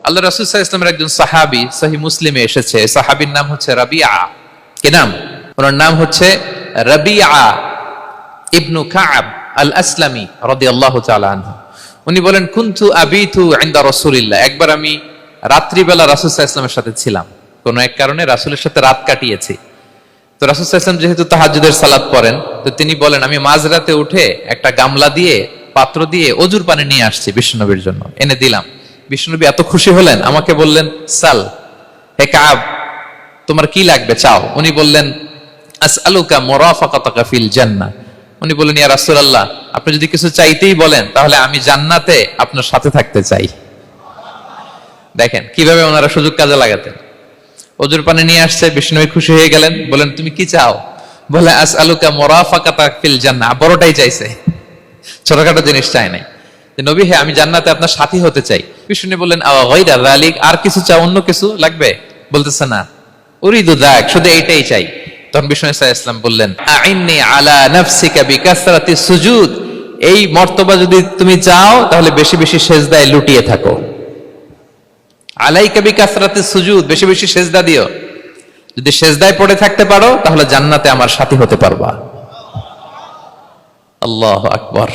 আল্লাহ রাসূল সাল্লাল্লাহু আলাইহি ওয়াসাল্লামের একজন সাহাবী সহিহ মুসলিমে এসেছে, সাহাবীর নাম হচ্ছে রাবিআ। কি নাম? ওনার নাম হচ্ছে রাবিআ ইবনু কাব আল আসলামি রাদিয়াল্লাহু তাআলা আনহু। উনি বলেন, কুনতু আবিতু ইনদা রাসূলিল্লাহ, একবার আমি রাত্রিবেলা রাসূল সাল্লাল্লাহু আলাইহি ওয়াসাল্লামের সাথে ছিলাম, কোন এক কারণে রাসূলের সাথে রাত কাটিয়েছি। তো রাসূল সাল্লাল্লাহু আলাইহি ওয়াসাল্লাম যেহেতু তাহাজ্জুদের সালাত পড়েন, তো তিনি বলেন, আমি মাঝরাতে উঠে একটা গামলা দিয়ে, পাত্র দিয়ে অজুর পানি নিয়ে আসছি বিশ্বনবীর জন্য, এনে দিলাম। বিশ্বনবী এত খুশি হলেন, আমাকে বললেন, সাল, হে কাব, তোমার কি লাগবে চাও। উনি বললেন, আসআলুকা মুরাফাকাতাকা ফিল জান্নাহ। উনি বললেন, ইয়া রাসূলুল্লাহ, আপনি যদি কিছু চাইতেই বলেন তাহলে আমি জান্নাতে আপনার সাথে থাকতে চাই। দেখেন কিভাবে ওনারা সুযোগ কাজে লাগাতেন। অজুর পানি নিয়ে আসছে, বিষ্ণুনবী খুশি হয়ে গেলেন, বলেন, তুমি কি চাও? বলে, আসআলুকা মুরাফাকাতাকা ফিল জান্নাহ। বড়টাই চাইছে, ছোটখাটো জিনিস চাই নাই। যে নবী, হে, আমি জান্নাতে আপনার সাথী হতে চাই। বিষ্ণু বললেন, আওয়া গায়রা যালিক, আর কিছু চাও, অন্য কিছু লাগবে? বলতেছে, না, উরিদু যাক, শুধু এইটাই চাই। তখন বিষ্ণু সাল্লাল্লাহু আলাইহি ওয়াসাল্লাম বললেন, আইন্নি আলা নাফসিকা বিকাসরাতি সুজুদ, এই মর্তবা যদি তুমি চাও তাহলে বেশি বেশি সেজদায় লুটিয়ে থাকো। আলাইকা বিকাসরাতি সুজুদ, বেশি বেশি সেজদা দিও। যদি সেজদায় পড়ে থাকতে পারো তাহলে জান্নাতে আমার সাথী হতে পারবা। আল্লাহু আকবার।